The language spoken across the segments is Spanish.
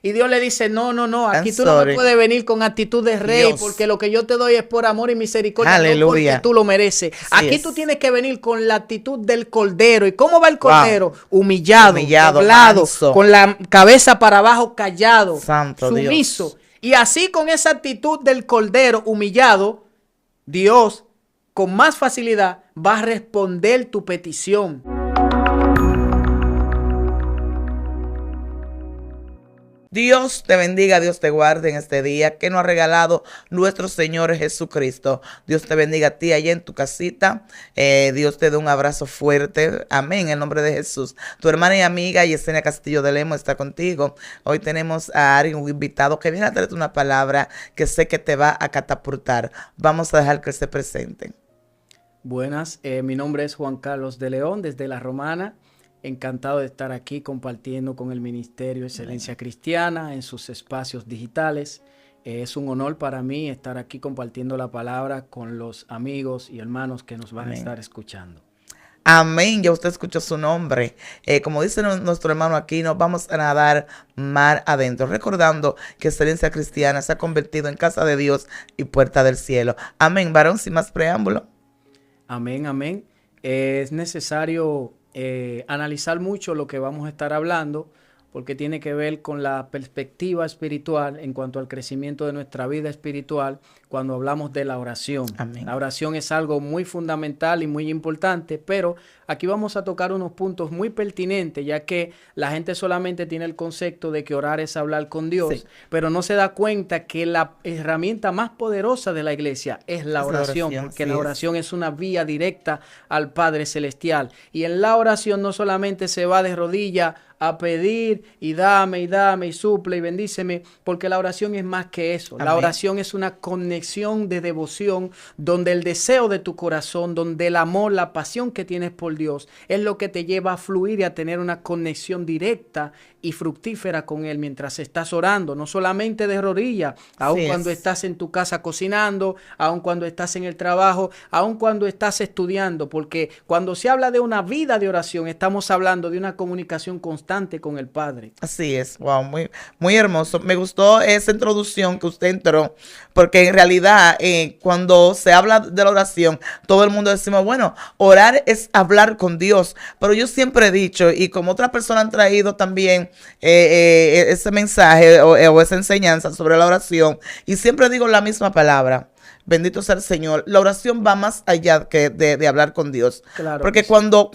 Y Dios le dice, no, no, no, I'm aquí tú no me sorry. puedes venir con actitud de rey, Dios. porque lo que yo te doy es por amor y misericordia, no porque Aleluya. tú lo mereces. Así Aquí es. tú tienes que venir con la actitud del cordero. ¿Y cómo va el Wow. cordero? Humillado, Humillado, doblado, manso. con la cabeza para abajo, callado, Santo sumiso. Dios. Y así con esa actitud del cordero humillado, Dios con más facilidad va a responder tu petición. Dios te bendiga, Dios te guarde en este día que nos ha regalado nuestro Señor Jesucristo. Dios te bendiga a ti allá en tu casita. Dios te dé un abrazo fuerte. Amén, en el nombre de Jesús. Tu hermana y amiga Yesenia Castillo de Lemos está contigo. Hoy tenemos a Ari, un invitado que viene a traerte una palabra que sé que te va a catapultar. Vamos a dejar que se presente. Buenas, mi nombre es Juan Carlos de León desde La Romana. Encantado de estar aquí compartiendo con el Ministerio Excelencia Cristiana en sus espacios digitales. Es un honor para mí estar aquí compartiendo la palabra con los amigos y hermanos que nos van Amén. a estar escuchando. Amén, ya usted escuchó su nombre. Como dice nuestro hermano aquí, nos vamos a nadar mar adentro, recordando que Excelencia Cristiana se ha convertido en casa de Dios y puerta del cielo. Amén, varón, sin más preámbulo. Amén, amén. Es necesario analizar mucho lo que vamos a estar hablando, porque tiene que ver con la perspectiva espiritual en cuanto al crecimiento de nuestra vida espiritual cuando hablamos de la oración. Amén. La oración es algo muy fundamental y muy importante, pero aquí vamos a tocar unos puntos muy pertinentes, ya que la gente solamente tiene el concepto de que orar es hablar con Dios, Sí. pero no se da cuenta que la herramienta más poderosa de la iglesia es la oración, porque la oración es una vía directa al Padre Celestial. Y en la oración no solamente se va de rodillas a pedir y dame y suple y bendíceme, porque la oración es más que eso. Amén. La oración es una conexión de devoción donde el deseo de tu corazón, donde el amor, la pasión que tienes por Dios es lo que te lleva a fluir y a tener una conexión directa y fructífera con Él mientras estás orando, no solamente de rodillas, aun cuando estás en tu casa cocinando, aun cuando estás en el trabajo, aun cuando estás estudiando, porque cuando se habla de una vida de oración, estamos hablando de una comunicación constante con el Padre. Así es, wow, muy, muy hermoso. Me gustó esa introducción que usted entró, porque en realidad cuando se habla de la oración, todo el mundo decimos, bueno, orar es hablar con Dios, pero yo siempre he dicho, y como otras personas han traído también ese mensaje o esa enseñanza sobre la oración, y siempre digo la misma palabra. Bendito sea el Señor. La oración va más allá que de hablar con Dios. Claro. Porque cuando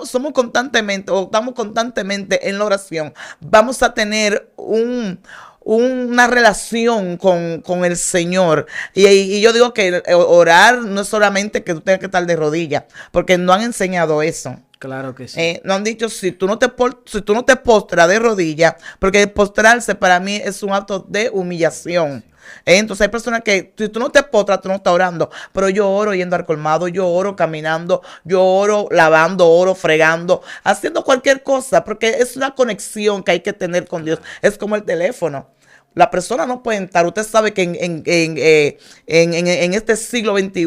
somos constantemente o estamos constantemente en la oración, vamos a tener una relación con el Señor. Y yo digo que orar no es solamente que tú tengas que estar de rodillas, porque no han enseñado eso. Claro que sí. Nos han dicho, si tú no te postras de rodillas, porque postrarse para mí es un acto de humillación. Entonces hay personas que si tú no te postras, tú no estás orando, pero yo oro yendo al colmado, yo oro caminando, yo oro lavando, oro fregando, haciendo cualquier cosa, porque es una conexión que hay que tener con Dios. Es como el teléfono. La persona no puede estar, usted sabe que en este siglo XXI,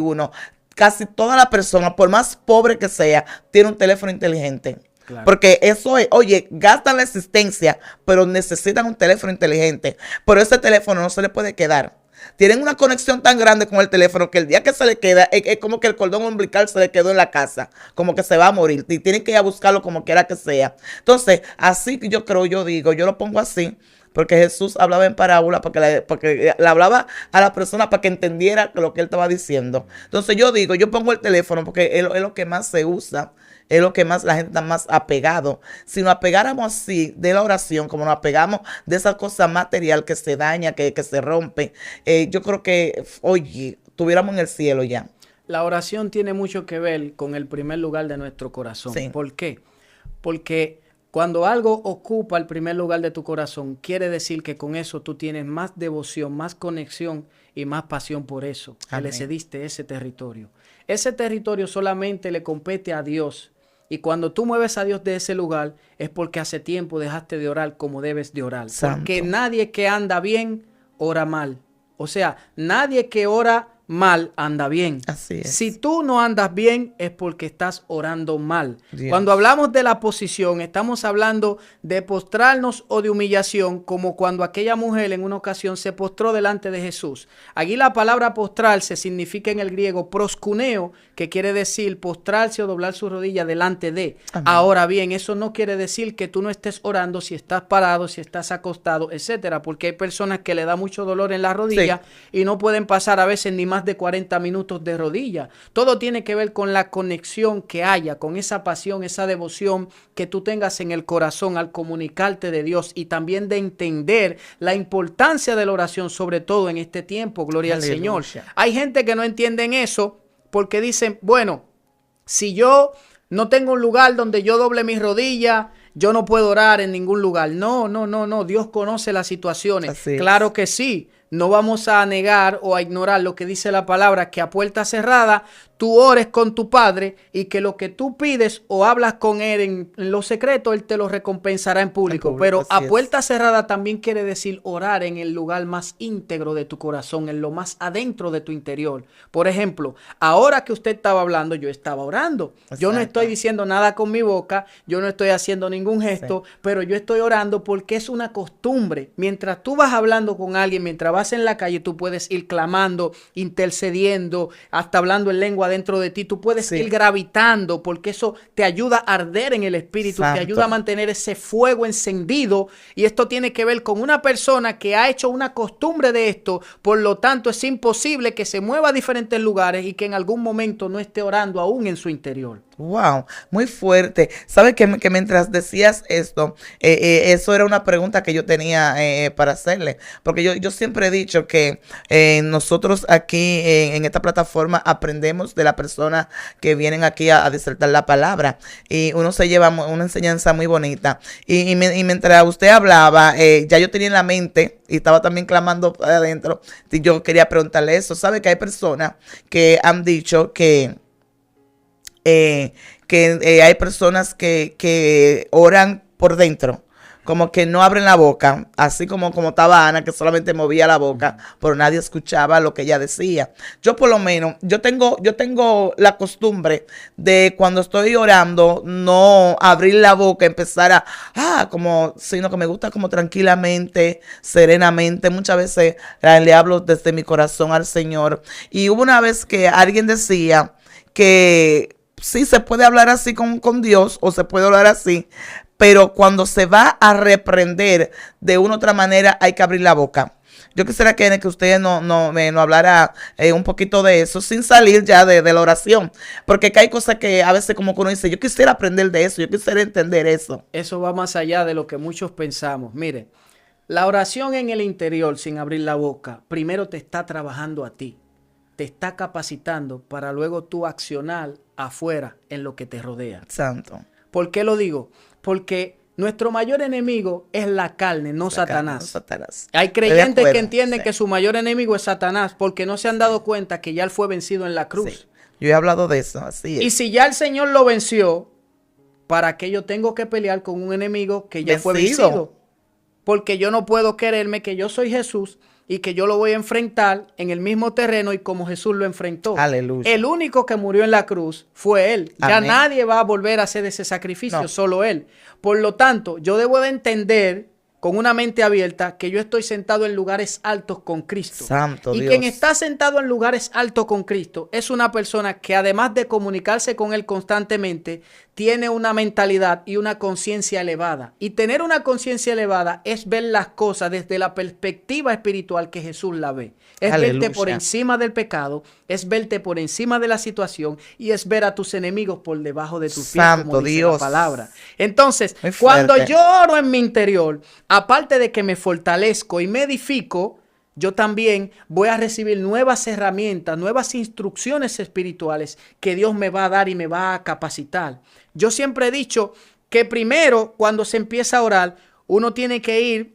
casi toda la persona, por más pobre que sea, tiene un teléfono inteligente. Claro. Porque eso es, oye, gastan la existencia, pero necesitan un teléfono inteligente. Pero ese teléfono no se le puede quedar. Tienen una conexión tan grande con el teléfono que el día que se le queda, es como que el cordón umbilical se le quedó en la casa, como que se va a morir. Y tienen que ir a buscarlo como quiera que sea. Entonces, así que yo creo, yo digo, yo lo pongo así. Porque Jesús hablaba en parábola, porque le hablaba a la persona para que entendiera lo que él estaba diciendo. Entonces yo digo, yo pongo el teléfono porque es lo que más se usa, es lo que más la gente está más apegado. Si nos apegáramos así de la oración, como nos apegamos de esa cosa material que se daña, que se rompe, yo creo que, oye, estuviéramos en el cielo ya. La oración tiene mucho que ver con el primer lugar de nuestro corazón. Sí. ¿Por qué? Porque cuando algo ocupa el primer lugar de tu corazón, quiere decir que con eso tú tienes más devoción, más conexión y más pasión por eso. Que le cediste ese territorio. Ese territorio solamente le compete a Dios. Y cuando tú mueves a Dios de ese lugar, es porque hace tiempo dejaste de orar como debes de orar. Santo. Porque nadie que anda bien, ora mal. O sea, nadie que ora mal, anda bien. Así es. Si tú no andas bien, es porque estás orando mal. Dios. Cuando hablamos de la posición, estamos hablando de postrarnos o de humillación, como cuando aquella mujer en una ocasión se postró delante de Jesús. Aquí la palabra postrarse significa en el griego proskuneo, que quiere decir postrarse o doblar su rodilla delante de. Amén. Ahora bien, eso no quiere decir que tú no estés orando si estás parado, si estás acostado, etcétera, porque hay personas que le da mucho dolor en la rodilla y no pueden pasar a veces ni más de 40 minutos de rodilla. Todo tiene que ver con la conexión que haya, con esa pasión, esa devoción que tú tengas en el corazón al comunicarte de Dios y también de entender la importancia de la oración, sobre todo en este tiempo, gloria al Señor. Hay gente que no entiende eso porque dicen, bueno, si yo no tengo un lugar donde yo doble mis rodillas, yo no puedo orar en ningún lugar. No, no, no, no. Dios conoce las situaciones. Así claro que sí. No vamos a negar o a ignorar lo que dice la palabra, que a puerta cerrada tú ores con tu Padre y que lo que tú pides o hablas con Él en lo secreto, Él te lo recompensará en público. Pero a puerta cerrada también quiere decir orar en el lugar más íntegro de tu corazón, en lo más adentro de tu interior. Por ejemplo, ahora que usted estaba hablando, yo estaba orando. Exacto. Yo no estoy diciendo nada con mi boca, yo no estoy haciendo ningún gesto, pero yo estoy orando porque es una costumbre. Mientras tú vas hablando con alguien, mientras vas en la calle, tú puedes ir clamando, intercediendo, hasta hablando en lengua dentro de ti, tú puedes ir gravitando porque eso te ayuda a arder en el espíritu, te ayuda a mantener ese fuego encendido, y esto tiene que ver con una persona que ha hecho una costumbre de esto, por lo tanto es imposible que se mueva a diferentes lugares y que en algún momento no esté orando aún en su interior. Wow, muy fuerte. ¿Sabes que mientras decías esto, eso era una pregunta que yo tenía para hacerle? Porque yo siempre he dicho que nosotros aquí en esta plataforma aprendemos de la persona que vienen aquí a disertar la palabra, y uno se lleva una enseñanza muy bonita. Y mientras usted hablaba, ya yo tenía en la mente y estaba también clamando adentro, y yo quería preguntarle eso. ¿Sabe que hay personas que han dicho que hay personas que oran por dentro, como que no abren la boca, así como estaba Ana, que solamente movía la boca, pero nadie escuchaba lo que ella decía? Yo por lo menos, yo tengo la costumbre de cuando estoy orando, no abrir la boca, empezar sino que me gusta como tranquilamente, serenamente. Muchas veces le hablo desde mi corazón al Señor. Y hubo una vez que alguien decía que sí se puede hablar así con Dios, o se puede hablar así, pero cuando se va a reprender de una u otra manera hay que abrir la boca. Yo quisiera que usted no hablara un poquito de eso, sin salir ya de la oración, porque hay cosas que a veces como que uno dice, yo quisiera aprender de eso, yo quisiera entender eso. Eso va más allá de lo que muchos pensamos. Mire, la oración en el interior sin abrir la boca, primero te está trabajando a ti, te está capacitando para luego tú accionar afuera en lo que te rodea. Santo. ¿Por qué lo digo? Porque nuestro mayor enemigo es la carne, no Satanás. Hay creyentes que entienden que su mayor enemigo es Satanás porque no se han dado cuenta que ya él fue vencido en la cruz. Sí. Yo he hablado de eso, así es. Y si ya el Señor lo venció, ¿para qué yo tengo que pelear con un enemigo que ya fue vencido? Porque yo no puedo quererme que yo soy Jesús y que yo lo voy a enfrentar en el mismo terreno y como Jesús lo enfrentó. Aleluya. El único que murió en la cruz fue Él. Amén. Ya nadie va a volver a hacer ese sacrificio, solo Él. Por lo tanto, yo debo de entender con una mente abierta que yo estoy sentado en lugares altos con Cristo. Santo y Dios. quien está sentado en lugares altos con Cristo es una persona que además de comunicarse con Él constantemente, tiene una mentalidad y una conciencia elevada. Y tener una conciencia elevada es ver las cosas desde la perspectiva espiritual que Jesús la ve. Es verte por encima del pecado, es verte por encima de la situación y es ver a tus enemigos por debajo de tus pies, como dice la palabra. Entonces, cuando yo oro en mi interior, aparte de que me fortalezco y me edifico, yo también voy a recibir nuevas herramientas, nuevas instrucciones espirituales que Dios me va a dar y me va a capacitar. Yo siempre he dicho que primero, cuando se empieza a orar, uno tiene que ir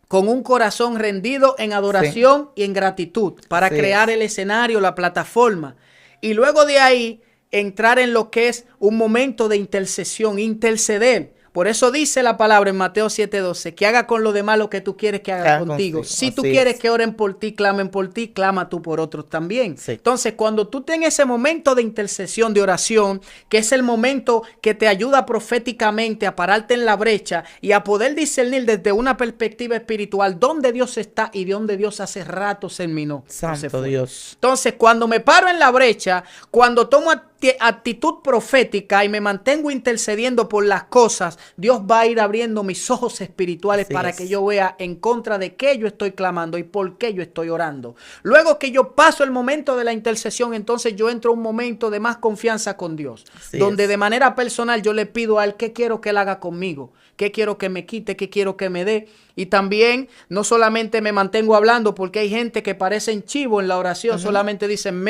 con un corazón rendido en adoración y en gratitud para crear el escenario, la plataforma. Y luego de ahí, entrar en lo que es un momento de intercesión, interceder. Por eso dice la palabra en Mateo 7:12, que haga con los demás lo que tú quieres que haga contigo. Si tú quieres que oren por ti, clama tú por otros también. Sí. Entonces, cuando tú tienes ese momento de intercesión, de oración, que es el momento que te ayuda proféticamente a pararte en la brecha y a poder discernir desde una perspectiva espiritual dónde Dios está y de dónde Dios hace rato se terminó. Santo Dios. Entonces, cuando me paro en la brecha, cuando tomo actitud profética y me mantengo intercediendo por las cosas, Dios va a ir abriendo mis ojos espirituales para que yo vea en contra de qué yo estoy clamando y por qué yo estoy orando. Luego que yo paso el momento de la intercesión, entonces yo entro a un momento de más confianza con Dios, donde de manera personal yo le pido a Él qué quiero que Él haga conmigo, qué quiero que me quite, qué quiero que me dé. Y también no solamente me mantengo hablando, porque hay gente que parecen chivo en la oración, solamente dicen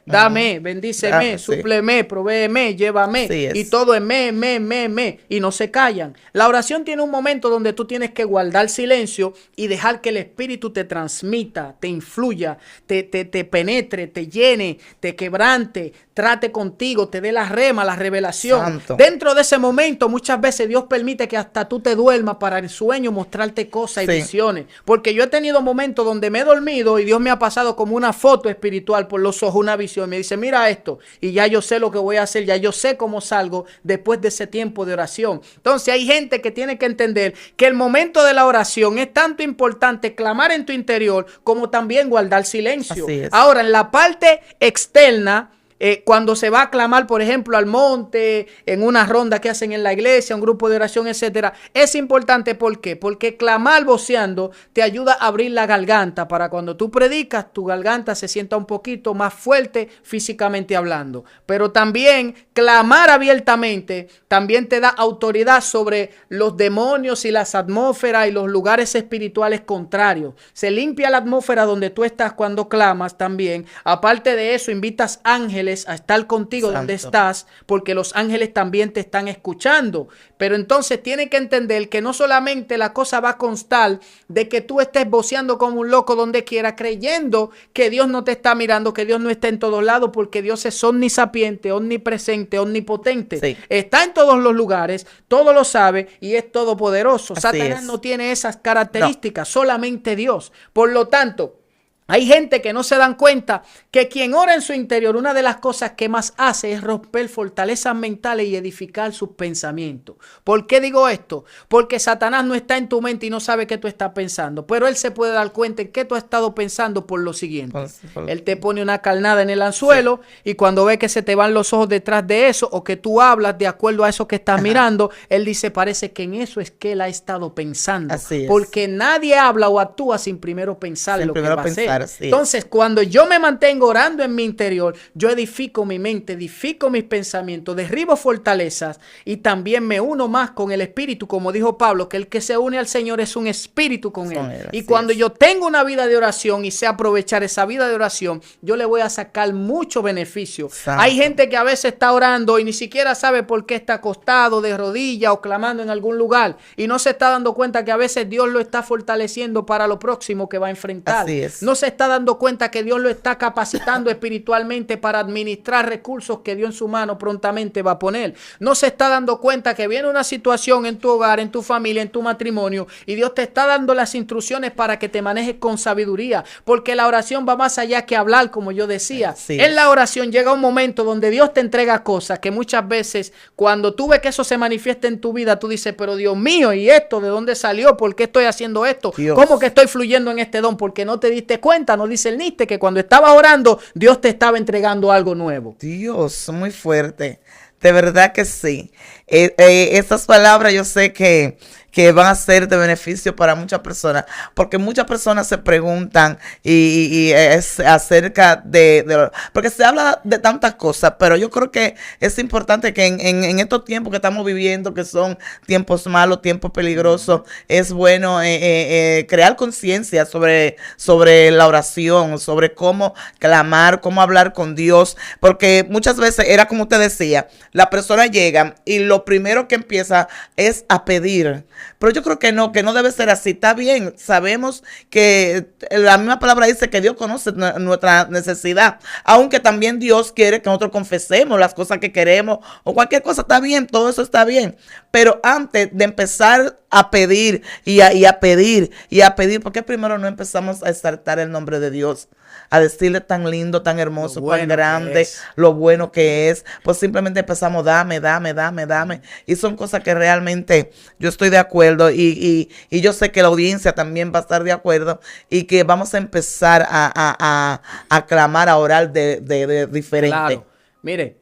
dame, bendíceme, súpleme, provéeme, llévame. Y todo es me. Y no se callan. La oración tiene un momento donde tú tienes que guardar silencio y dejar que el Espíritu te transmita, te influya, te penetre, te llene, te quebrante, trate contigo, te dé la rema, la revelación. Santo. Dentro de ese momento, muchas veces Dios permite que hasta tú te duermas para el sueño mostrarte cosas y visiones. Porque yo he tenido momentos donde me he dormido y Dios me ha pasado como una foto espiritual por los ojos, una visión. Me dice, mira esto, y ya yo sé lo que voy a hacer, ya yo sé cómo salgo después de ese tiempo de oración. Entonces hay gente que tiene que entender que el momento de la oración es tanto importante clamar en tu interior como también guardar silencio. Ahora, en la parte externa, cuando se va a clamar, por ejemplo, al monte, en una ronda que hacen en la iglesia, un grupo de oración, etcétera, es importante. ¿Por qué? Porque clamar voceando te ayuda a abrir la garganta para cuando tú predicas, tu garganta se sienta un poquito más fuerte físicamente hablando. Pero también clamar abiertamente también te da autoridad sobre los demonios y las atmósferas y los lugares espirituales contrarios. Se limpia la atmósfera donde tú estás cuando clamas también. Aparte de eso, invitas ángeles a estar contigo donde estás, porque los ángeles también te están escuchando. Pero entonces tienes que entender que no solamente la cosa va a constar de que tú estés voceando como un loco donde quiera, creyendo que Dios no te está mirando, que Dios no está en todos lados, porque Dios es omnisapiente, omnipresente, omnipotente. Está en todos los lugares, todo lo sabe y es todopoderoso. Satanás no tiene esas características, solamente Dios. Por lo tanto, hay gente que no se dan cuenta que quien ora en su interior, una de las cosas que más hace es romper fortalezas mentales y edificar sus pensamientos. ¿Por qué digo esto? Porque Satanás no está en tu mente y no sabe qué tú estás pensando, pero él se puede dar cuenta en qué tú has estado pensando por lo siguiente. Él te pone una carnada en el anzuelo y cuando ve que se te van los ojos detrás de eso o que tú hablas de acuerdo a eso que estás mirando, él dice, parece que en eso es que él ha estado pensando. Porque nadie habla o actúa sin primero pensar lo que va a hacer. Entonces, cuando yo me mantengo orando en mi interior, yo edifico mi mente, edifico mis pensamientos, derribo fortalezas y también me uno más con el Espíritu, como dijo Pablo, que el que se une al Señor es un espíritu con él. Y cuando yo tengo una vida de oración y sé aprovechar esa vida de oración, yo le voy a sacar mucho beneficio. Hay gente que a veces está orando y ni siquiera sabe por qué está acostado de rodillas o clamando en algún lugar y no se está dando cuenta que a veces Dios lo está fortaleciendo para lo próximo que va a enfrentar. No se está dando cuenta que Dios lo está capacitando espiritualmente para administrar recursos que Dios en su mano prontamente va a poner. No se está dando cuenta que viene una situación en tu hogar, en tu familia, en tu matrimonio y Dios te está dando las instrucciones para que te manejes con sabiduría, porque la oración va más allá que hablar, como yo decía. En la oración llega un momento donde Dios te entrega cosas que muchas veces cuando tú ves que eso se manifiesta en tu vida, tú dices, pero Dios mío, ¿y esto de dónde salió? ¿Por qué estoy haciendo esto? ¿Cómo que estoy fluyendo en este don? Porque no te diste cuenta, no discerniste que cuando estabas orando, Dios te estaba entregando algo nuevo. Dios, muy fuerte. De verdad que sí. Estas palabras yo sé que van a ser de beneficio para muchas personas, porque muchas personas se preguntan y es acerca porque se habla de tantas cosas, pero yo creo que es importante que en estos tiempos que estamos viviendo, que son tiempos malos, tiempos peligrosos, es bueno crear conciencia sobre la oración, sobre cómo clamar, cómo hablar con Dios, porque muchas veces era como usted decía, la persona llega y lo primero que empieza es a pedir Pero yo creo que no debe ser así. Está bien, sabemos que la misma palabra dice que Dios conoce nuestra necesidad, aunque también Dios quiere que nosotros confesemos las cosas que queremos o cualquier cosa. Está bien, todo eso está bien. Pero antes de empezar a pedir y a pedir y a pedir, ¿por qué primero no empezamos a exaltar el nombre de Dios? A decirle tan lindo, tan hermoso, tan grande, lo bueno que es. Pues simplemente empezamos, dame. Y son cosas que realmente yo estoy de acuerdo y yo sé que la audiencia también va a estar de acuerdo y que vamos a empezar a clamar, a orar de diferente. Claro. Mire,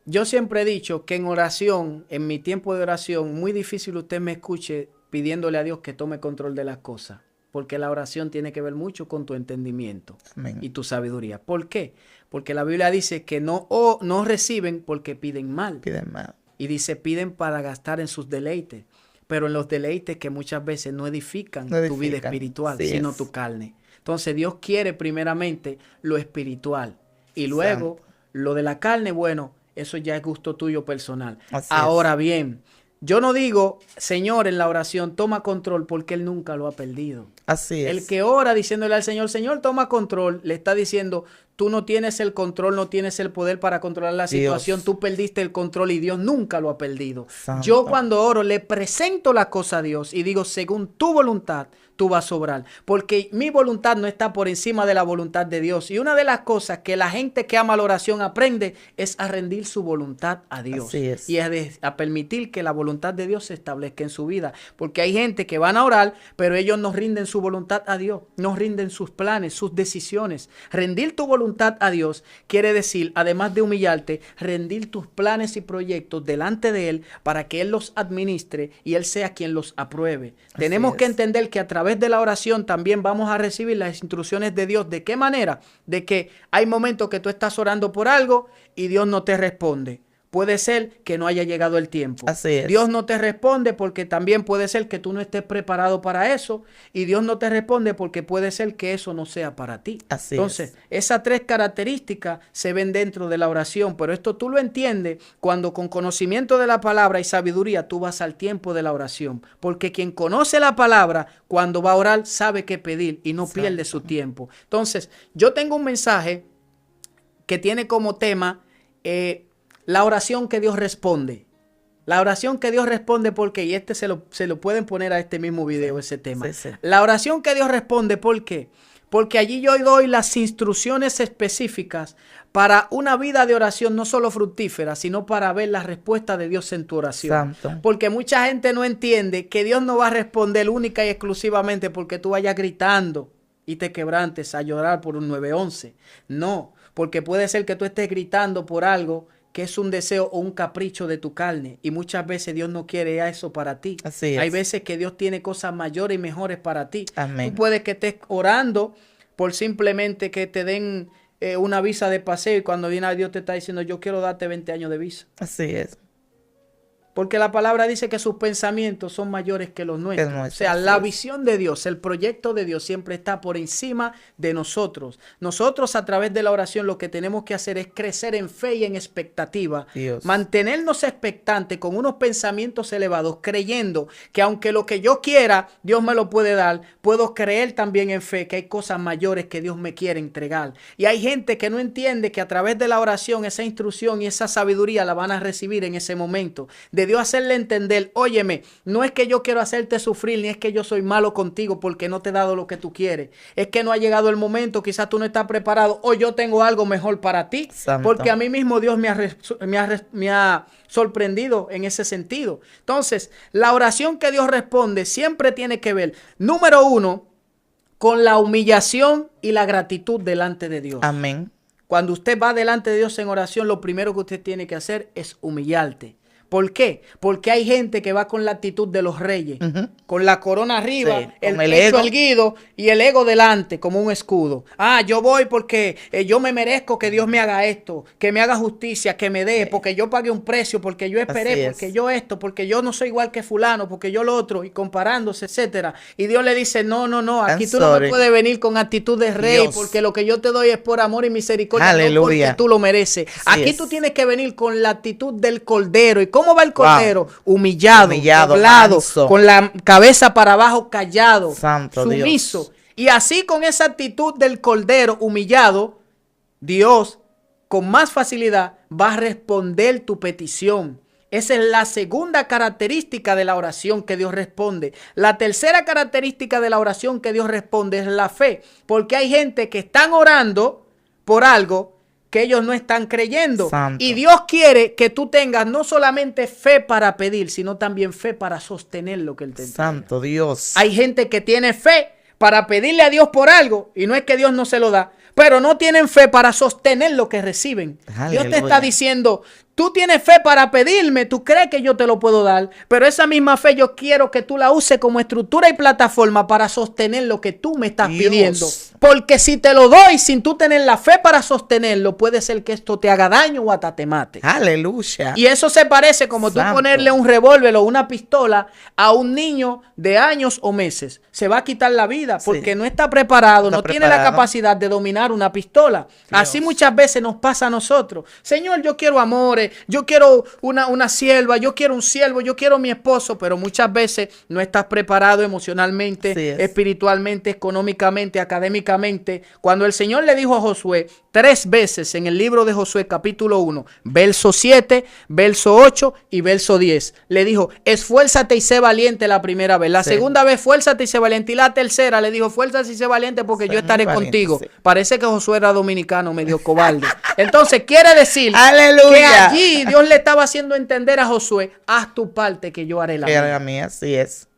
yo siempre he dicho que en oración, en mi tiempo de oración, muy difícil usted me escuche pidiéndole a Dios que tome control de las cosas. Porque la oración tiene que ver mucho con tu entendimiento. Amén. Y tu sabiduría. ¿Por qué? Porque la Biblia dice que no reciben porque piden mal. Piden mal. Y dice, piden para gastar en sus deleites. Pero en los deleites que muchas veces no edifican tu vida espiritual, sino tu carne. Entonces Dios quiere primeramente lo espiritual. Y luego lo de la carne, bueno, eso ya es gusto tuyo personal. Ahora bien, yo no digo, Señor, en la oración, toma control, porque Él nunca lo ha perdido. Así es. El que ora diciéndole al Señor, Señor, toma control, le está diciendo, tú no tienes el control, no tienes el poder para controlar la situación, tú perdiste el control y Dios nunca lo ha perdido. Santo. Yo cuando oro le presento la cosa a Dios y digo, según tu voluntad, tú vas a obrar, porque mi voluntad no está por encima de la voluntad de Dios. Y una de las cosas que la gente que ama la oración aprende es a rendir su voluntad a Dios. Así es. Y a permitir que la voluntad de Dios se establezca en su vida, porque hay gente que van a orar, pero ellos no rinden su voluntad a Dios, no rinden sus planes, sus decisiones. Rendir tu voluntad a Dios quiere decir, además de humillarte, rendir tus planes y proyectos delante de Él para que Él los administre y Él sea quien los apruebe. Tenemos que entender que a través de la oración también vamos a recibir las instrucciones de Dios. ¿De qué manera? De que hay momentos que tú estás orando por algo y Dios no te responde. Puede ser que no haya llegado el tiempo. Así es. Dios no te responde porque también puede ser que tú no estés preparado para eso. Y Dios no te responde porque puede ser que eso no sea para ti. Así Entonces, esas tres características se ven dentro de la oración. Pero esto tú lo entiendes cuando con conocimiento de la palabra y sabiduría tú vas al tiempo de la oración. Porque quien conoce la palabra, cuando va a orar, sabe qué pedir y no pierde su tiempo. Entonces, yo tengo un mensaje que tiene como tema... la oración que Dios responde. La oración que Dios responde, ¿por qué? Y se lo pueden poner a este mismo video, ese tema. La oración que Dios responde, ¿por qué? Porque allí yo doy las instrucciones específicas para una vida de oración no solo fructífera, sino para ver la respuesta de Dios en tu oración. Santo. Porque mucha gente no entiende que Dios no va a responder única y exclusivamente porque tú vayas gritando y te quebrantes a llorar por un 911. No, porque puede ser que tú estés gritando por algo que es un deseo o un capricho de tu carne. Y muchas veces Dios no quiere eso para ti. Así es. Hay veces que Dios tiene cosas mayores y mejores para ti. Amén. Tú puedes que estés orando por simplemente que te den una visa de paseo y cuando viene a Dios te está diciendo, yo quiero darte 20 años de visa. Así es. Porque la palabra dice que sus pensamientos son mayores que los nuestros. O sea, la visión de Dios, el proyecto de Dios siempre está por encima de nosotros. Nosotros a través de la oración lo que tenemos que hacer es crecer en fe y en expectativa. Dios. Mantenernos expectantes con unos pensamientos elevados, creyendo que aunque lo que yo quiera, Dios me lo puede dar, puedo creer también en fe que hay cosas mayores que Dios me quiere entregar. Y hay gente que no entiende que a través de la oración esa instrucción y esa sabiduría la van a recibir en ese momento. De Dios hacerle entender, óyeme, no es que yo quiero hacerte sufrir, ni es que yo soy malo contigo porque no te he dado lo que tú quieres. Es que no ha llegado el momento, quizás tú no estás preparado o yo tengo algo mejor para ti. Santo. Porque a mí mismo Dios me ha sorprendido en ese sentido. Entonces, la oración que Dios responde siempre tiene que ver, número uno, con la humillación y la gratitud delante de Dios. Amén. Cuando usted va delante de Dios en oración, lo primero que usted tiene que hacer es humillarte. ¿Por qué? Porque hay gente que va con la actitud de los reyes, con la corona arriba, el pecho erguido y el ego delante como un escudo. Ah, yo voy porque yo me merezco que Dios me haga esto, que me haga justicia, que me dé, porque yo pagué un precio, porque yo esperé, porque yo esto, porque yo no soy igual que fulano, porque yo lo otro, y comparándose, etcétera. Y Dios le dice, no, aquí tú no me puedes venir con actitud de rey, Dios, porque lo que yo te doy es por amor y misericordia, aleluya, no porque tú lo mereces. Aquí tú tienes que venir con la actitud del cordero. ¿Y ¿Cómo va el cordero? Humillado, Humillado, doblado, manso. con la cabeza para abajo, callado, Santo sumiso. Dios. Y así con esa actitud del cordero humillado, Dios con más facilidad va a responder tu petición. Esa es la segunda característica de la oración que Dios responde. La tercera característica de la oración que Dios responde es la fe. Porque hay gente que están orando por algo que ellos no están creyendo. Santo. Y Dios quiere que tú tengas no solamente fe para pedir, sino también fe para sostener lo que Él te entrega. Santo Dios. Hay gente que tiene fe para pedirle a Dios por algo y no es que Dios no se lo da, pero no tienen fe para sostener lo que reciben. Aleluya. Dios te está diciendo, tú tienes fe para pedirme, tú crees que yo te lo puedo dar, pero esa misma fe yo quiero que tú la uses como estructura y plataforma para sostener lo que tú me estás pidiendo. Porque si te lo doy sin tú tener la fe para sostenerlo, puede ser que esto te haga daño o hasta te mate. Aleluya. Y eso se parece como Santo. tú ponerle un revólver o una pistola a un niño de años o meses. Se va a quitar la vida porque Sí. no está preparado, No no está tiene la preparado. capacidad de dominar una pistola. Así muchas veces nos pasa a nosotros. Señor, yo quiero amores, yo quiero una sierva, yo quiero un siervo, yo quiero mi esposo, pero muchas veces no estás preparado emocionalmente, Así es. espiritualmente, económicamente, académicamente. Cuando el Señor le dijo a Josué 3 veces en el libro de Josué capítulo 1, verso 7, verso 8 y verso 10, le dijo, esfuérzate y sé valiente la primera vez. La Sí. segunda vez, esfuérzate y sé valiente. Y la tercera le dijo, esfuérzate y sé valiente porque Sé yo estaré valiente, contigo. sí. Parece que Josué era dominicano, medio cobarde. Entonces quiere decir Aleluya. que allí Dios le estaba haciendo entender a Josué, haz tu parte que yo haré la Que mía. era mía, así es.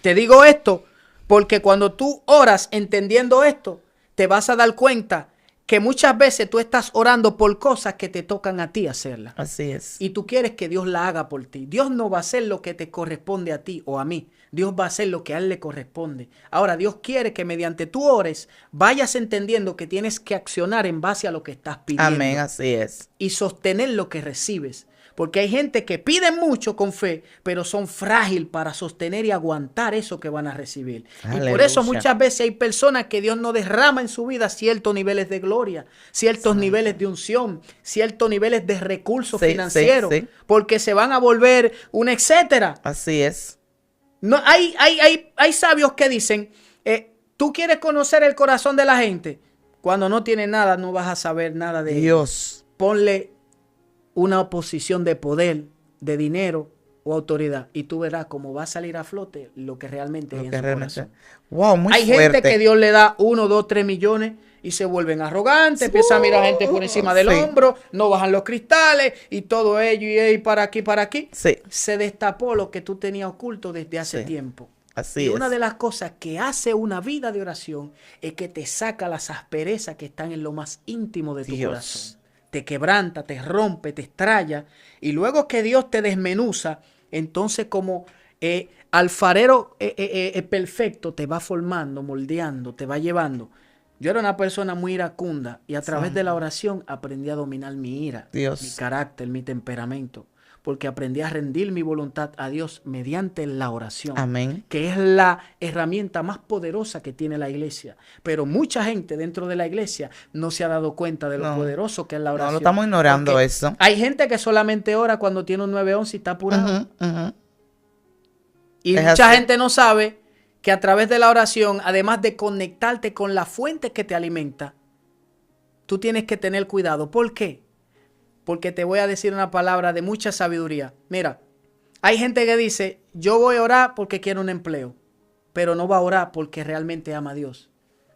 Te digo esto porque cuando tú oras entendiendo esto, te vas a dar cuenta que muchas veces tú estás orando por cosas que te tocan a ti hacerlas. Así es. Y tú quieres que Dios la haga por ti. Dios no va a hacer lo que te corresponde a ti o a mí. Dios va a hacer lo que a Él le corresponde. Ahora, Dios quiere que mediante tú ores, vayas entendiendo que tienes que accionar en base a lo que estás pidiendo. Amén, así es. Y sostener lo que recibes. Porque hay gente que pide mucho con fe, pero son frágiles para sostener y aguantar eso que van a recibir. Aleluya. Y por eso muchas veces hay personas que Dios no derrama en su vida ciertos niveles de gloria, ciertos niveles de unción, ciertos niveles de recursos Sí, financieros, sí. porque se van a volver un etcétera. Así es. No, hay sabios que dicen, tú quieres conocer el corazón de la gente. Cuando no tiene nada, no vas a saber nada de ellos. Dios. Ponle una posición de poder, de dinero o autoridad y tú verás cómo va a salir a flote lo que realmente Lo es en que su realmente- corazón. Wow, muy Hay fuerte. gente que Dios le da 1, 2, 3 millones y se vuelven arrogantes, empiezan a mirar gente por encima del Sí. hombro, no bajan los cristales y todo ello y para aquí, para aquí. Sí, Se destapó lo que tú tenías oculto desde hace Sí. tiempo. así Y es. una de las cosas que hace una vida de oración es que te saca las asperezas que están en lo más íntimo de tu Dios. corazón. Te quebranta, te rompe, te estrella. Y luego que Dios te desmenuza, entonces como alfarero perfecto te va formando, moldeando, te va llevando. Yo era una persona muy iracunda y a través de la oración aprendí a dominar mi ira, Dios. mi carácter, mi temperamento. Porque aprendí a rendir mi voluntad a Dios mediante la oración. Amén. Que es la herramienta más poderosa que tiene la iglesia. Pero mucha gente dentro de la iglesia no se ha dado cuenta de lo No. poderoso que es la No, oración. lo estamos ignorando Porque eso. hay gente que solamente ora cuando tiene un 911 y está apurado. Ujú, ujú. Y Es mucha así. gente no sabe que a través de la oración, además de conectarte con la fuente que te alimenta, tú tienes que tener cuidado. ¿Por qué? Porque te voy a decir una palabra de mucha sabiduría. Mira, hay gente que dice, yo voy a orar porque quiero un empleo, pero no va a orar porque realmente ama a Dios.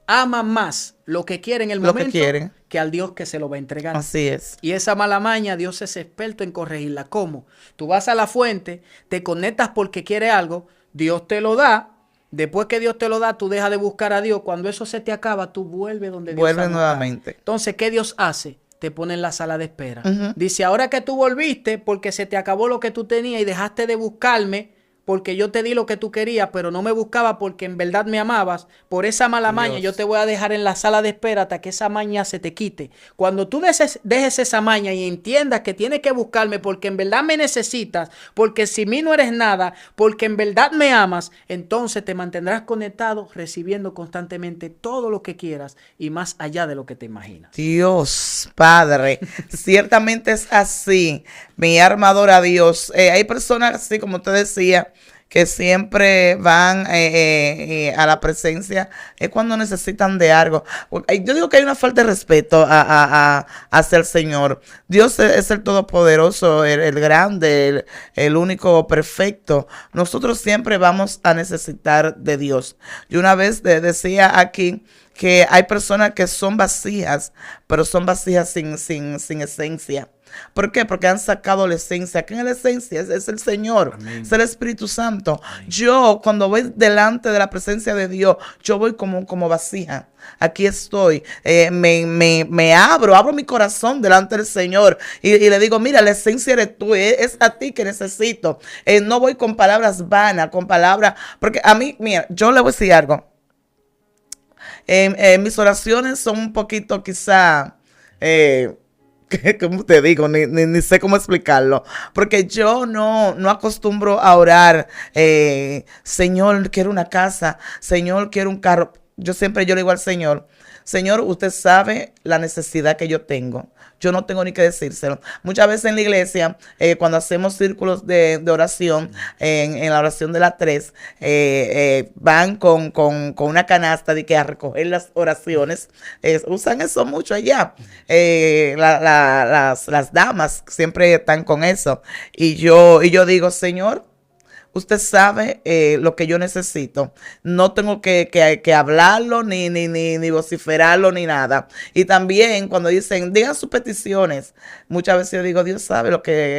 Ama más lo que quiere en el Lo que momento quiere. que al Dios que se lo va a entregar. Así es. Y esa mala maña, Dios es experto en corregirla. ¿Cómo? Tú vas a la fuente, te conectas porque quiere algo, Dios te lo da. Después que Dios te lo da, tú dejas de buscar a Dios. Cuando eso se te acaba, tú vuelves donde Dios Vuelve ha buscado. nuevamente. Entonces, ¿qué Dios hace? Te pone en la sala de espera. Ujú. Dice, ahora que tú volviste porque se te acabó lo que tú tenías y dejaste de buscarme porque yo te di lo que tú querías, pero no me buscaba porque en verdad me amabas. Por esa mala maña yo te voy a dejar en la sala de espera hasta que esa maña se te quite. Cuando tú dejes esa maña y entiendas que tienes que buscarme porque en verdad me necesitas, porque sin mí no eres nada, porque en verdad me amas, entonces te mantendrás conectado recibiendo constantemente todo lo que quieras y más allá de lo que te imaginas. Dios, Padre, ciertamente es así, mi armadora Dios. Hay personas, así como usted decía, que siempre van a la presencia cuando necesitan de algo. Yo digo que hay una falta de respeto hacia el Señor. Dios es el Todopoderoso, el grande, el único perfecto. Nosotros siempre vamos a necesitar de Dios. Yo una vez decía aquí que hay personas que son vacías, pero son vacías sin esencia. ¿Por qué? Porque han sacado la esencia. ¿Quién es la esencia? Es el Señor. Amén. Es el Espíritu Santo. Amén. Yo, cuando voy delante de la presencia de Dios, yo voy como vasija. Aquí estoy. Me abro mi corazón delante del Señor y le digo, mira, la esencia eres tú. Es a ti que necesito. No voy con palabras vanas, con palabras. Porque a mí, mira, yo le voy a decir algo. Mis oraciones son un poquito quizá... ¿cómo te digo? Ni sé cómo explicarlo. Porque yo no acostumbro a orar, Señor, quiero una casa, Señor, quiero un carro. Yo le digo al Señor, Señor, usted sabe la necesidad que yo tengo. Yo no tengo ni que decírselo. Muchas veces en la iglesia, cuando hacemos círculos de oración, en la oración de las 3, van con una canasta de que a recoger las oraciones. Usan eso mucho allá. Las damas siempre están con eso. Y yo digo, Señor, usted sabe lo que yo necesito. No tengo que hablarlo, ni vociferarlo, ni nada. Y también cuando dicen, digan sus peticiones, muchas veces yo digo, Dios sabe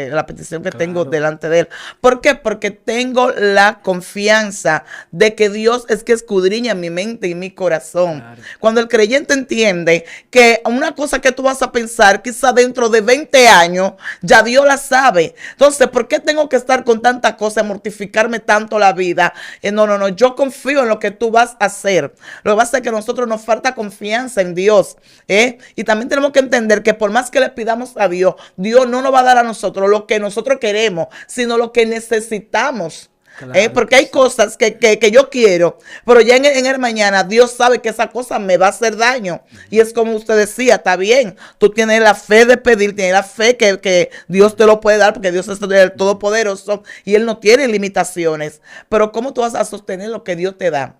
la petición que tengo delante de Él. ¿Por qué? Porque tengo la confianza de que Dios es que escudriña mi mente y mi corazón. Claro. Cuando el creyente entiende que una cosa que tú vas a pensar, quizá dentro de 20 años, ya Dios la sabe. Entonces, ¿por qué tengo que estar con tanta cosa mortificada? Tanto la vida. No, yo confío en lo que tú vas a hacer. Lo que pasa es que a nosotros nos falta confianza en Dios, y también tenemos que entender que por más que le pidamos a Dios, Dios no nos va a dar a nosotros lo que nosotros queremos, sino lo que necesitamos. Claro, porque hay cosas que yo quiero, pero ya en el mañana Dios sabe que esa cosa me va a hacer daño. Y es como usted decía, está bien, tú tienes la fe de pedir, tienes la fe que Dios te lo puede dar, porque Dios es el Todopoderoso y Él no tiene limitaciones. Pero ¿cómo tú vas a sostener lo que Dios te da?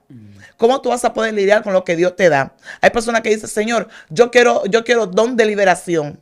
¿Cómo tú vas a poder lidiar con lo que Dios te da? Hay personas que dicen, Señor, yo quiero don de liberación.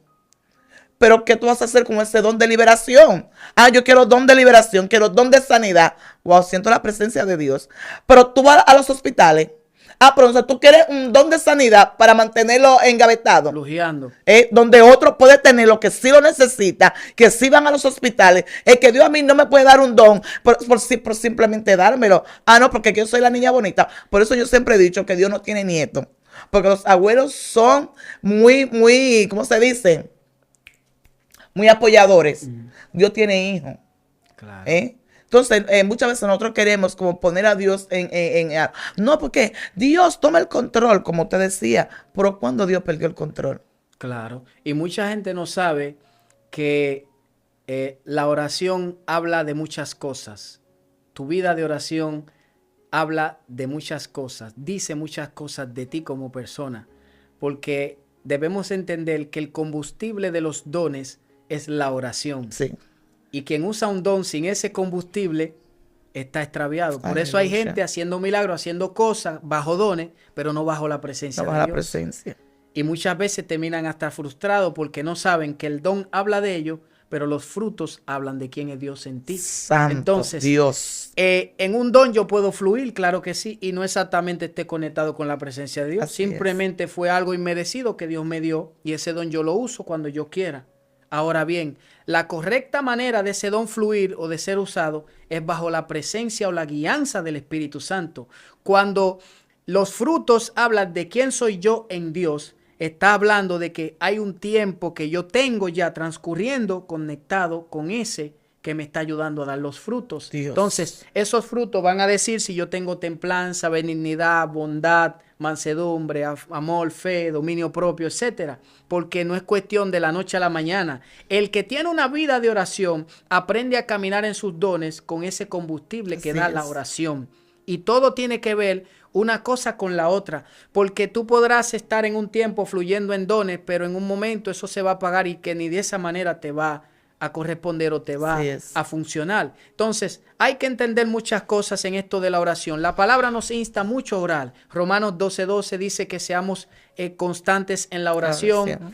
Pero ¿qué tú vas a hacer con ese don de liberación? Yo quiero don de liberación, quiero don de sanidad. Wow, siento la presencia de Dios. Pero tú vas a los hospitales. Pero entonces tú quieres un don de sanidad para mantenerlo engavetado. Lujeando. Donde otro puede tener lo que sí lo necesita, que sí van a los hospitales. Es que Dios a mí no me puede dar un don por simplemente dármelo. No, porque yo soy la niña bonita. Por eso yo siempre he dicho que Dios no tiene nieto. Porque los abuelos son muy, ¿cómo se dice? Muy apoyadores. Dios tiene hijos. Claro. Entonces, muchas veces nosotros queremos como poner a Dios no, porque Dios toma el control, como usted decía, pero ¿cuándo Dios perdió el control? Claro. Y mucha gente no sabe que la oración habla de muchas cosas. Tu vida de oración habla de muchas cosas. Dice muchas cosas de ti como persona. Porque debemos entender que el combustible de los dones es la oración. Sí. Y quien usa un don sin ese combustible está extraviado. Por eso hay gente haciendo milagros, haciendo cosas bajo dones, pero no bajo la presencia de Dios. La presencia. Y muchas veces terminan hasta frustrados porque no saben que el don habla de ellos, pero los frutos hablan de quién es Dios en ti. Santo Entonces, Dios. En un don yo puedo fluir, claro que sí, y no exactamente esté conectado con la presencia de Dios. Así simplemente fue algo inmerecido que Dios me dio y ese don yo lo uso cuando yo quiera. Ahora bien, la correcta manera de ese don fluir o de ser usado es bajo la presencia o la guianza del Espíritu Santo. Cuando los frutos hablan de quién soy yo en Dios, está hablando de que hay un tiempo que yo tengo ya transcurriendo conectado con ese que me está ayudando a dar los frutos. Dios. Entonces, esos frutos van a decir si yo tengo templanza, benignidad, bondad, mansedumbre, amor, fe, dominio propio, etcétera. Porque no es cuestión de la noche a la mañana. El que tiene una vida de oración aprende a caminar en sus dones con ese combustible que da la oración. Y todo tiene que ver una cosa con la otra, porque tú podrás estar en un tiempo fluyendo en dones, pero en un momento eso se va a apagar y que ni de esa manera te va a corresponder o te va a funcionar. Entonces, hay que entender muchas cosas en esto de la oración. La palabra nos insta mucho a orar. Romanos 12:12 dice que seamos constantes en la oración.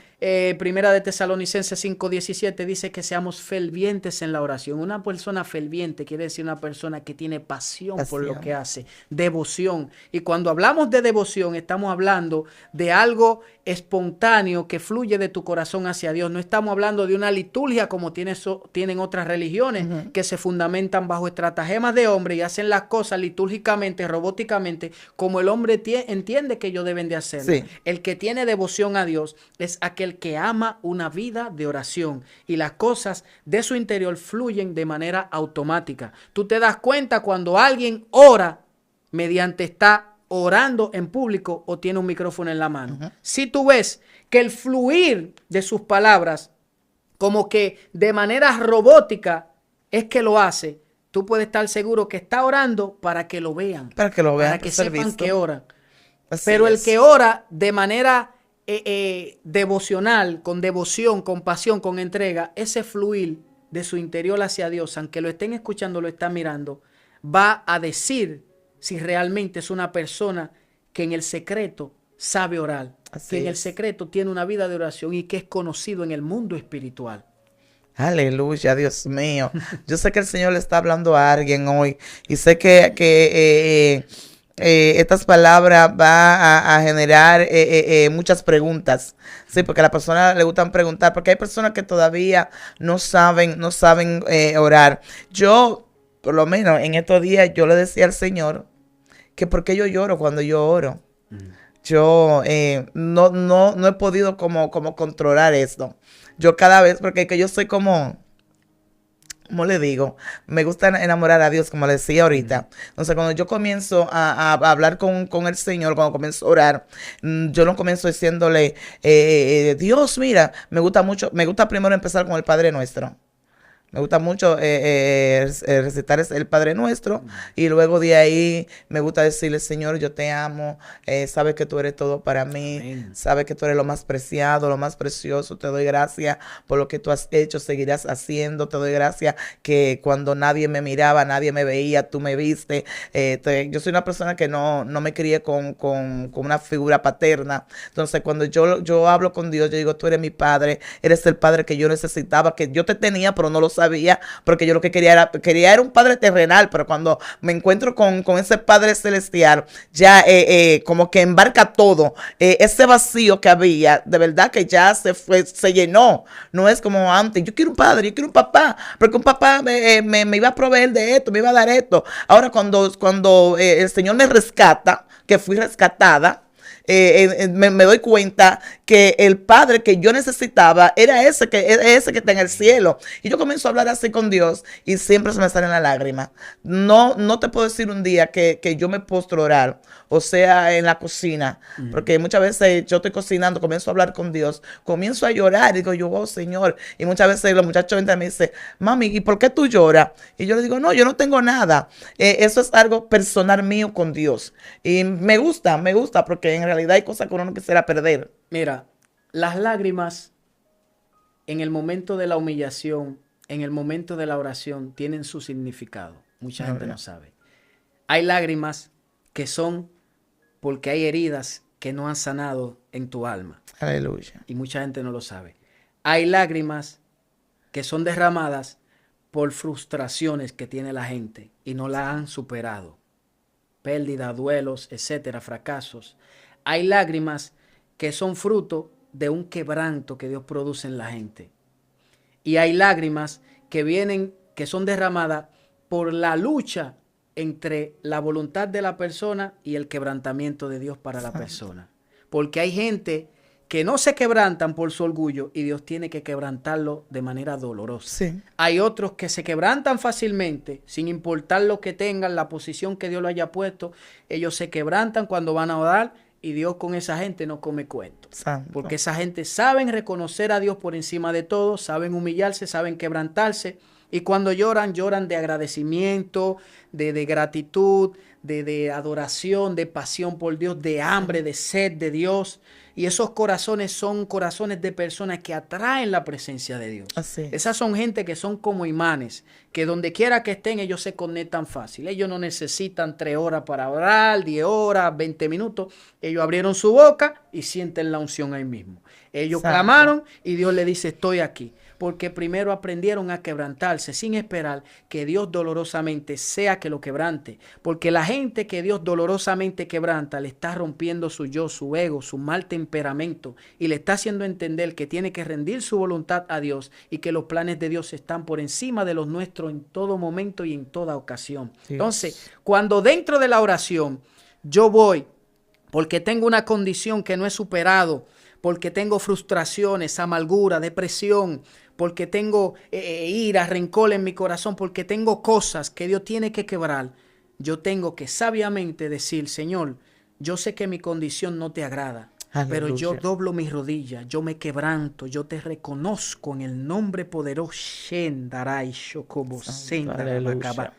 Primera de Tesalonicenses 5:17 dice que seamos fervientes en la oración. Una persona ferviente quiere decir una persona que tiene pasión por lo que hace, devoción. Y cuando hablamos de devoción, estamos hablando de algo espontáneo que fluye de tu corazón hacia Dios. No estamos hablando de una liturgia como tienen otras religiones que se fundamentan bajo estratagemas de hombre y hacen las cosas litúrgicamente, robóticamente, como el hombre entiende que ellos deben de hacerlo. Sí. El que tiene devoción a Dios es aquel que ama una vida de oración y las cosas de su interior fluyen de manera automática. Tú te das cuenta cuando alguien ora mediante está orando en público o tiene un micrófono en la mano. Si tú ves que el fluir de sus palabras como que de manera robótica es que lo hace, tú puedes estar seguro que está orando para que lo vean. Para que sepan que ora. Pero el que ora de manera devocional, con devoción, con pasión, con entrega, ese fluir de su interior hacia Dios, aunque lo estén escuchando, lo están mirando, va a decir si realmente es una persona que en el secreto sabe orar, que en el secreto tiene una vida de oración y que es conocido en el mundo espiritual. Aleluya, Dios mío. Yo sé que el Señor le está hablando a alguien hoy y sé que estas palabras va a generar muchas preguntas. Sí, porque a la persona le gustan preguntar, porque hay personas que todavía no saben orar. Yo, por lo menos en estos días, yo le decía al Señor que por qué yo lloro cuando yo oro. Yo no he podido como controlar esto. Yo cada vez, porque que yo soy como le digo, me gusta enamorar a Dios, como le decía ahorita. Entonces, cuando yo comienzo a hablar con el Señor, cuando comienzo a orar, yo no comienzo diciéndole, Dios, mira, me gusta primero empezar con el Padre Nuestro. Me gusta mucho recitar el Padre Nuestro y luego de ahí me gusta decirle, Señor, yo te amo, sabes que tú eres todo para mí, amén. Sabes que tú eres lo más preciado, lo más precioso, te doy gracias por lo que tú has hecho, seguirás haciendo, te doy gracias que cuando nadie me miraba, nadie me veía, tú me viste. Yo soy una persona que no me crié con una figura paterna, entonces cuando yo hablo con Dios, yo digo, tú eres mi Padre, eres el Padre que yo necesitaba, que yo te tenía, pero no lo sabía, porque yo lo que quería era un padre terrenal, pero cuando me encuentro con ese Padre celestial, ya como que embarca todo, ese vacío que había, de verdad que ya se llenó. No es como antes, yo quiero un padre, yo quiero un papá, porque un papá me iba a proveer de esto, me iba a dar esto. Ahora cuando el Señor me rescata, que fui rescatada, me doy cuenta que el Padre que yo necesitaba era ese que está en el cielo. Y yo comienzo a hablar así con Dios y siempre se me salen las lágrimas. No te puedo decir un día que yo me postro a orar, o sea, en la cocina, porque muchas veces yo estoy cocinando, comienzo a hablar con Dios, comienzo a llorar, y digo yo, oh Señor, y muchas veces los muchachos entran y me dicen, mami, ¿y por qué tú lloras? Y yo le digo, no, yo no tengo nada, eso es algo personal mío con Dios, y me gusta, porque en realidad hay cosas que uno no quisiera perder. Mira, las lágrimas en el momento de la humillación, en el momento de la oración, tienen su significado. Mucha gente no sabe. Hay lágrimas que son porque hay heridas que no han sanado en tu alma. Aleluya. Y mucha gente no lo sabe. Hay lágrimas que son derramadas por frustraciones que tiene la gente y no la han superado. Pérdida, duelos, etcétera, fracasos. Hay lágrimas que son fruto de un quebranto que Dios produce en la gente. Y hay lágrimas que son derramadas por la lucha entre la voluntad de la persona y el quebrantamiento de Dios para la persona. Porque hay gente que no se quebrantan por su orgullo y Dios tiene que quebrantarlo de manera dolorosa. Sí. Hay otros que se quebrantan fácilmente, sin importar lo que tengan, la posición que Dios lo haya puesto. Ellos se quebrantan cuando van a orar y Dios con esa gente no come cuentos. Santo. Porque esa gente saben reconocer a Dios por encima de todo, saben humillarse, saben quebrantarse. Y cuando lloran, lloran de agradecimiento, de gratitud, de adoración, de pasión por Dios, de hambre, de sed de Dios. Y esos corazones son corazones de personas que atraen la presencia de Dios. Así es. Esas son gente que son como imanes, que donde quiera que estén ellos se conectan fácil. Ellos no necesitan 3 horas para orar, 10 horas, 20 minutos. Ellos abrieron su boca y sienten la unción ahí mismo. Ellos Santo. clamaron y Dios le dice, estoy aquí. Porque primero aprendieron a quebrantarse sin esperar que Dios dolorosamente sea que lo quebrante. Porque la gente que Dios dolorosamente quebranta le está rompiendo su yo, su ego, su mal temperamento y le está haciendo entender que tiene que rendir su voluntad a Dios y que los planes de Dios están por encima de los nuestros en todo momento y en toda ocasión. Dios. Entonces, cuando dentro de la oración yo voy porque tengo una condición que no he superado, porque tengo frustraciones, amargura, depresión, porque tengo ira, rencor en mi corazón, porque tengo cosas que Dios tiene que quebrar, yo tengo que sabiamente decir, Señor, yo sé que mi condición no te agrada, Aleluya. pero yo doblo mis rodillas, yo me quebranto, yo te reconozco en el nombre poderoso. Aleluya.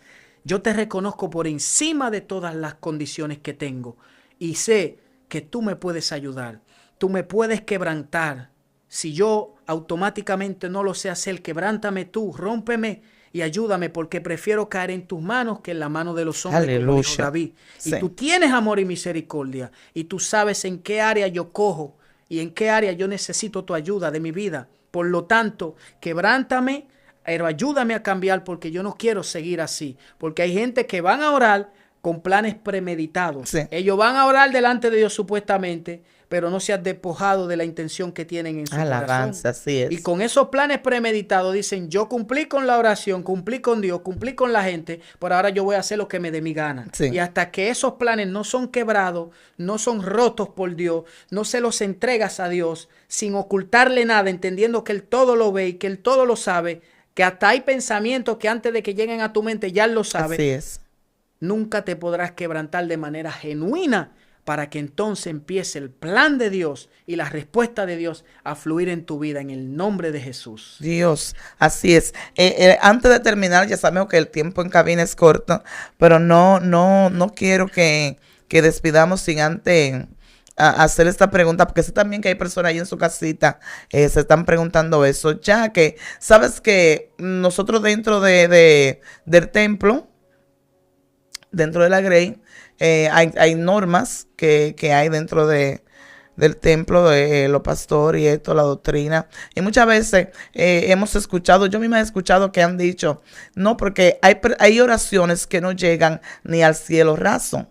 Yo te reconozco por encima de todas las condiciones que tengo y sé que tú me puedes ayudar, tú me puedes quebrantar. Si yo automáticamente no lo sé hacer, quebrántame tú, rómpeme y ayúdame porque prefiero caer en tus manos que en la mano de los hombres, como dijo David. Sí. Y tú tienes amor y misericordia y tú sabes en qué área yo cojo y en qué área yo necesito tu ayuda de mi vida. Por lo tanto, quebrántame, pero ayúdame a cambiar porque yo no quiero seguir así. Porque hay gente que van a orar con planes premeditados. Sí. Ellos van a orar delante de Dios supuestamente, pero no se han despojado de la intención que tienen en su Alabanza, corazón. así es. Y con esos planes premeditados dicen, yo cumplí con la oración, cumplí con Dios, cumplí con la gente, pero ahora yo voy a hacer lo que me dé mi gana. Sí. Y hasta que esos planes no son quebrados, no son rotos por Dios, no se los entregas a Dios sin ocultarle nada, entendiendo que Él todo lo ve y que Él todo lo sabe, que hasta hay pensamientos que antes de que lleguen a tu mente ya Él lo sabe. Así es. Nunca te podrás quebrantar de manera genuina para que entonces empiece el plan de Dios y la respuesta de Dios a fluir en tu vida en el nombre de Jesús. Dios, así es. Antes de terminar, ya sabemos que el tiempo en cabina es corto, pero no quiero que despidamos sin antes hacer esta pregunta, porque sé también que hay personas ahí en su casita se están preguntando eso, ya que sabes que nosotros dentro del templo, dentro de la Grey, hay normas que hay dentro del templo, de los pastores y esto, la doctrina. Y muchas veces hemos escuchado, yo misma he escuchado que han dicho, no, porque hay oraciones que no llegan ni al cielo raso.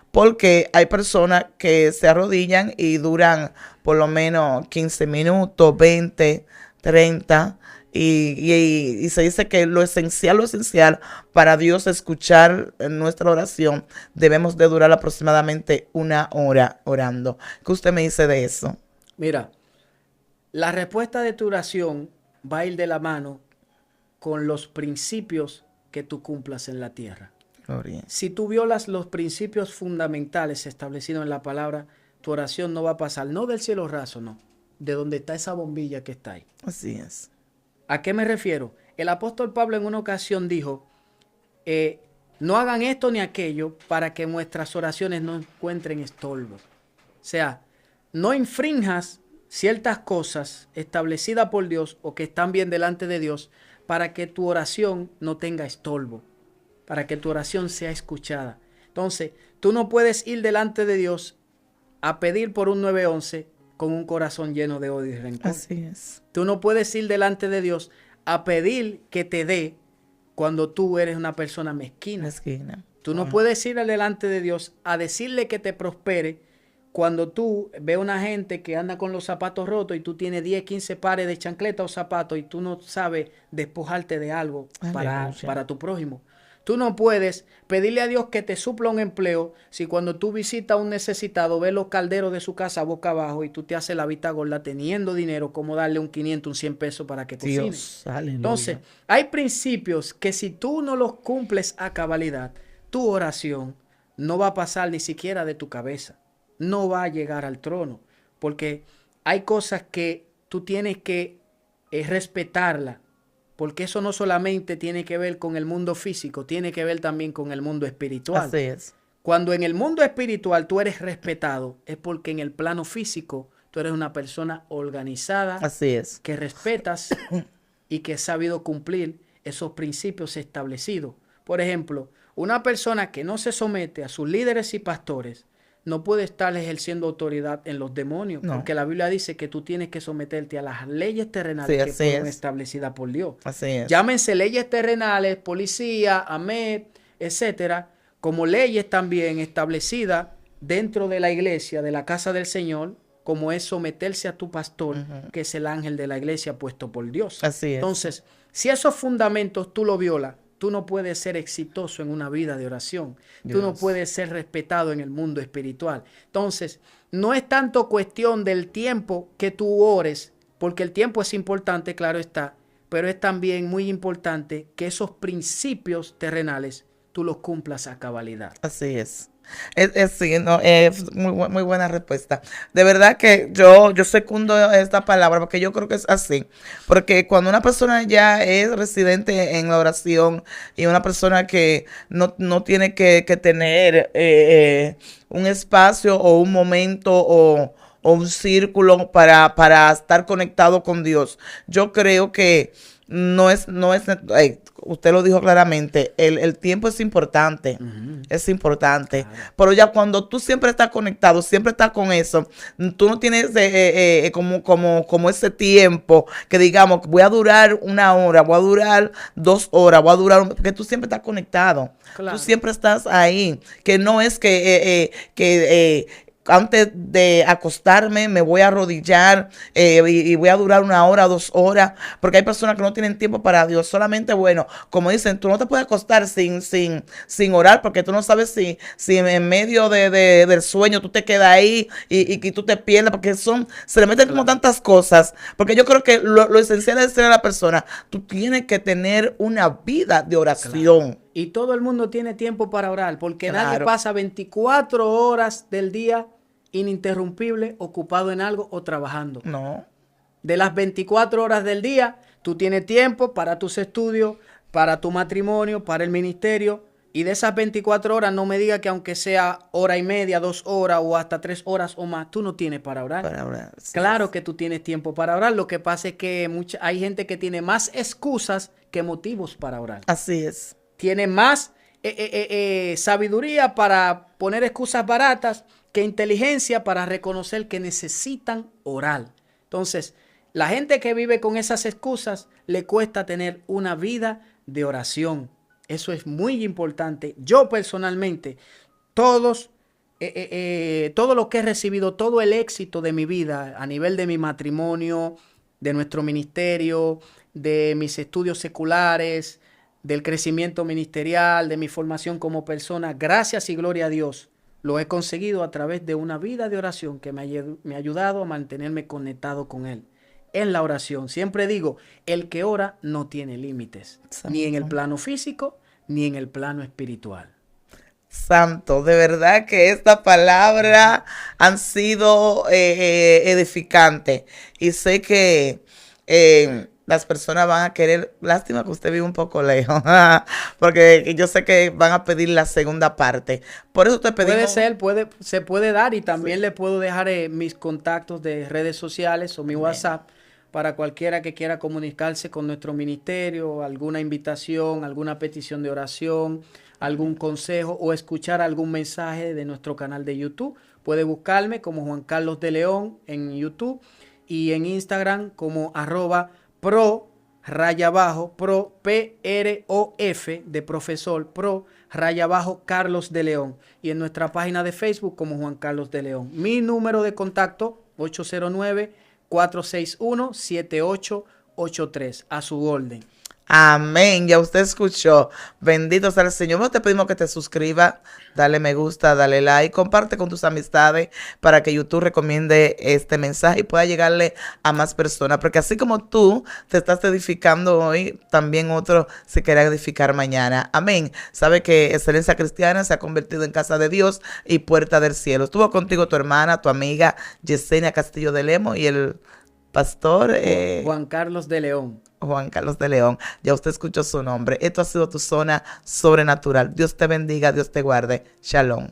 Porque hay personas que se arrodillan y duran por lo menos 15 minutos, 20, 30. Y se dice que lo esencial para Dios escuchar nuestra oración, debemos de durar aproximadamente 1 hora orando. ¿Qué usted me dice de eso? Mira, la respuesta de tu oración va a ir de la mano con los principios que tú cumplas en la tierra. Gloria. Si tú violas los principios fundamentales establecidos en la palabra, tu oración no va a pasar, no del cielo raso, no, de donde está esa bombilla que está ahí. Así es. ¿A qué me refiero? El apóstol Pablo en una ocasión dijo, no hagan esto ni aquello para que nuestras oraciones no encuentren estorbo. O sea, no infrinjas ciertas cosas establecidas por Dios o que están bien delante de Dios para que tu oración no tenga estorbo, para que tu oración sea escuchada. Entonces, tú no puedes ir delante de Dios a pedir por un 911 con un corazón lleno de odio y rencor. Así es. Tú no puedes ir delante de Dios a pedir que te dé cuando tú eres una persona mezquina. Tú no puedes ir delante de Dios a decirle que te prospere cuando tú ves una gente que anda con los zapatos rotos y tú tienes 10, 15 pares de chancletas o zapatos y tú no sabes despojarte de algo para tu prójimo. Tú no puedes pedirle a Dios que te supla un empleo si cuando tú visitas a un necesitado ves los calderos de su casa boca abajo y tú te haces la vista gorda teniendo dinero, como darle un 500, un 100 pesos para que cocine. Dios, aleluya. Entonces, hay principios que si tú no los cumples a cabalidad, tu oración no va a pasar ni siquiera de tu cabeza. No va a llegar al trono. Porque hay cosas que tú tienes que respetarlas. Porque eso no solamente tiene que ver con el mundo físico, tiene que ver también con el mundo espiritual. Así es. Cuando en el mundo espiritual tú eres respetado, es porque en el plano físico tú eres una persona organizada, Así es. que respetas y que has sabido cumplir esos principios establecidos. Por ejemplo, una persona que no se somete a sus líderes y pastores no puede estar ejerciendo autoridad en los demonios, No. porque la Biblia dice que tú tienes que someterte a las leyes terrenales Sí, que así fueron es. establecidas por Dios. Así es. Llámense leyes terrenales, policía, AMED, etcétera, como leyes también establecidas dentro de la iglesia, de la casa del Señor, como es someterse a tu pastor, que es el ángel de la iglesia puesto por Dios. Así es. Entonces, si esos fundamentos tú lo violas, tú no puedes ser exitoso en una vida de oración. Tú no Dios. puedes ser respetado en el mundo espiritual. Entonces, no es tanto cuestión del tiempo que tú ores, porque el tiempo es importante, claro está, pero es también muy importante que esos principios terrenales tú los cumplas a cabalidad. Así es. Sí, no, es muy buena respuesta. De verdad que yo secundo esta palabra porque yo creo que es así. Porque cuando una persona ya es residente en la oración y una persona que no tiene que tener un espacio o un momento o un círculo para estar conectado con Dios, yo creo que no es, usted lo dijo claramente, el tiempo es importante, es importante, Claro. pero ya cuando tú siempre estás conectado, siempre estás con eso, tú no tienes como ese tiempo que digamos, voy a durar 1 hora, voy a durar 2 horas, voy a durar, porque tú siempre estás conectado, Claro. tú siempre estás ahí, que no es que antes de acostarme me voy a arrodillar y voy a durar 1 hora, 2 horas, porque hay personas que no tienen tiempo para Dios. Solamente, bueno, como dicen, tú no te puedes acostar sin orar, porque tú no sabes si en medio del sueño tú te quedas ahí y tú te pierdes, porque se le meten como tantas cosas. Porque yo creo que lo esencial es decirle a la persona, tú tienes que tener una vida de oración. Claro. Y todo el mundo tiene tiempo para orar, porque nadie Claro. pasa 24 horas del día ininterrumpible, ocupado en algo o trabajando. No. De las 24 horas del día, tú tienes tiempo para tus estudios, para tu matrimonio, para el ministerio. Y de esas 24 horas, no me diga que aunque sea 1 hora y media, 2 horas o hasta 3 horas o más, tú no tienes para orar. Para orar, sí. Claro que tú tienes tiempo para orar. Lo que pasa es que hay gente que tiene más excusas que motivos para orar. Así es. Tiene más sabiduría para poner excusas baratas que inteligencia para reconocer que necesitan orar. Entonces, la gente que vive con esas excusas le cuesta tener una vida de oración. Eso es muy importante. Yo personalmente, todo lo que he recibido, todo el éxito de mi vida a nivel de mi matrimonio, de nuestro ministerio, de mis estudios seculares, del crecimiento ministerial, de mi formación como persona, gracias y gloria a Dios, lo he conseguido a través de una vida de oración que me ha ayudado a mantenerme conectado con Él. En la oración, siempre digo, el que ora no tiene límites, ni en el plano físico, ni en el plano espiritual. Santo, de verdad que esta palabra han sido edificantes y sé que las personas van a querer, lástima que usted vive un poco lejos, porque yo sé que van a pedir la segunda parte. Por eso te pedimos. Puede ser, se puede dar y también le puedo dejar mis contactos de redes sociales o mi WhatsApp para cualquiera que quiera comunicarse con nuestro ministerio, alguna invitación, alguna petición de oración, algún consejo o escuchar algún mensaje de nuestro canal de YouTube. Puede buscarme como Juan Carlos de León en YouTube y en Instagram como @pro PROF de profesor Carlos de León y en nuestra página de Facebook como Juan Carlos de León. Mi número de contacto 809-461-7883 a su orden. Amén. Ya usted escuchó. Bendito sea el Señor. Bueno, te pedimos que te suscribas, dale me gusta, dale like, comparte con tus amistades para que YouTube recomiende este mensaje y pueda llegarle a más personas. Porque así como tú te estás edificando hoy, también otros se querrán edificar mañana. Amén. Sabe que Excelencia Cristiana se ha convertido en casa de Dios y puerta del cielo. Estuvo contigo tu hermana, tu amiga Yesenia Castillo de Lemos y el pastor Juan Carlos de León. Juan Carlos de León. Ya usted escuchó su nombre. Esto ha sido tu zona sobrenatural. Dios te bendiga, Dios te guarde. Shalom.